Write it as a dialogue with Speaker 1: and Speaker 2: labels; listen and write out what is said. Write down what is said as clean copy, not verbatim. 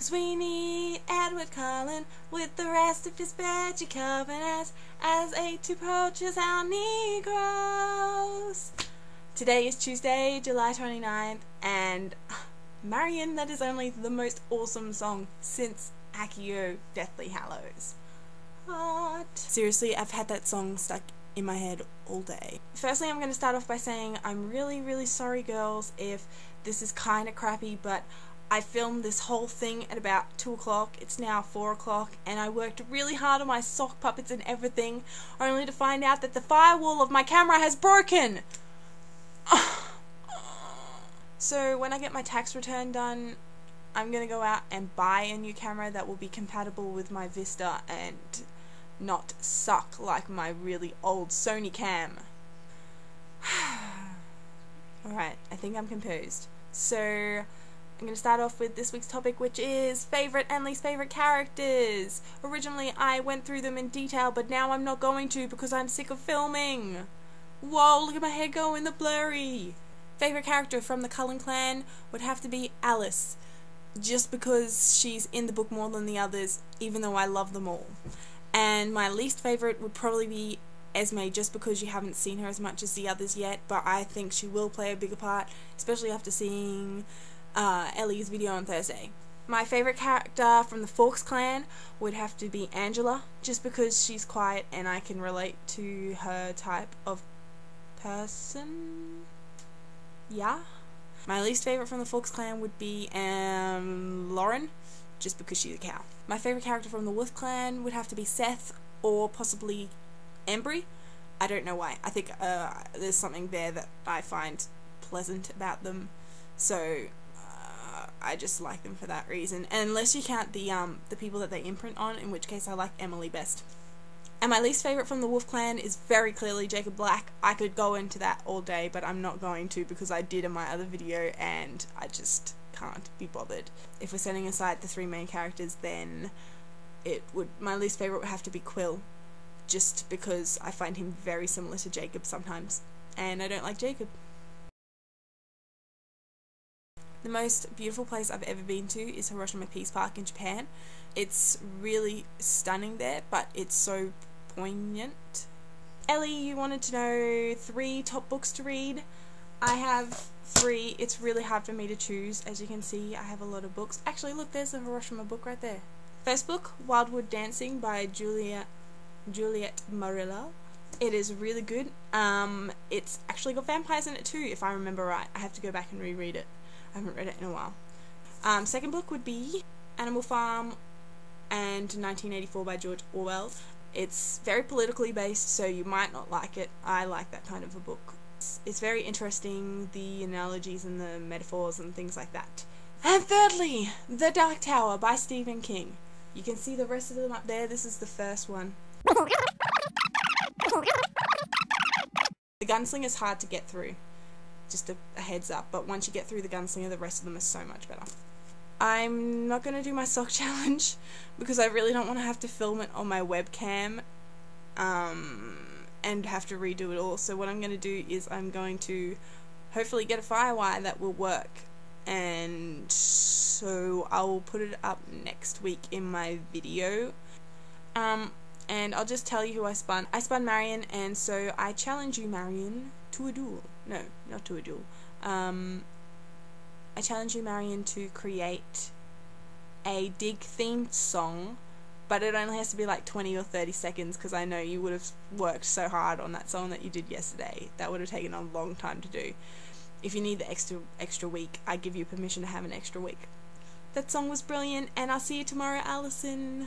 Speaker 1: 'Cause we need Edward Cullen with the rest of his veggie coven as aid to poachers our Negroes. Today is Tuesday, July 29th, and Marion, that is only the most awesome song since Accio Deathly Hallows. What? Seriously, I've had that song stuck in my head all day. Firstly, I'm going to start off by saying I'm really sorry, girls, if this is kind of crappy, but I filmed this whole thing at about 2 o'clock. It's now 4 o'clock, and I worked really hard on my sock puppets and everything, only to find out that the firewall of my camera has broken. So when I get my tax return done, I'm going to go out and buy a new camera that will be compatible with my Vista and not suck like my really old Sony cam. Alright, I think I'm composed. So I'm going to start off with this week's topic, which is favourite and least favourite characters. Originally I went through them in detail, but now I'm not going to because I'm sick of filming. Whoa, look at my head go in the blurry. Favourite character from the Cullen clan would have to be Alice, just because she's in the book more than the others, even though I love them all. And my least favourite would probably be Esme, just because you haven't seen her as much as the others yet, but I think she will play a bigger part, especially after seeing Ellie's video on Thursday. My favourite character from the Fawkes clan would have to be Angela, just because she's quiet and I can relate to her type of person. Yeah. My least favourite from the Fawkes clan would be Lauren, just because she's a cow. My favourite character from the Wolf clan would have to be Seth, or possibly Embry. I don't know why. I think there's something there that I find pleasant about them, so I just like them for that reason. And unless you count the people that they imprint on, in which case I like Emily best. And my least favourite from the Wolf clan is very clearly Jacob Black. I could go into that all day, but I'm not going to because I did in my other video and I just can't be bothered. If we're setting aside the three main characters, then my least favourite would have to be Quill, just because I find him very similar to Jacob sometimes, and I don't like Jacob. The most beautiful place I've ever been to is Hiroshima Peace Park in Japan. It's really stunning there, but it's so poignant. Ellie, you wanted to know 3 top books to read. I have 3. It's really hard for me to choose. As you can see, I have a lot of books. Actually, look, there's a Hiroshima book right there. First book, Wildwood Dancing by Juliet Marilla. It is really good. It's actually got vampires in it too, if I remember right. I have to go back and reread it. I haven't read it in a while. Second book would be Animal Farm and 1984 by George Orwell. It's very politically based, so you might not like it. I like that kind of a book. It's very interesting, the analogies and the metaphors and things like that. And thirdly, The Dark Tower by Stephen King. You can see the rest of them up there. This is the first one. The Gunslinger is hard to get through. Just a heads up, but once you get through the Gunslinger, the rest of them are so much better. I'm not going to do my sock challenge because I really don't want to have to film it on my webcam and have to redo it all. So what I'm going to do is I'm going to hopefully get a firewire that will work, and so I will put it up next week in my video. And I'll just tell you who I spun. I spun Marion, and so I challenge you, Marion, to a duel. No, not to a duel. I challenge you, Marion, to create a Dig themed song, but it only has to be like 20 or 30 seconds because I know you would have worked so hard on that song that you did yesterday. That would have taken a long time to do. If you need the extra week, I give you permission to have an extra week. That song was brilliant, and I'll see you tomorrow, Allison.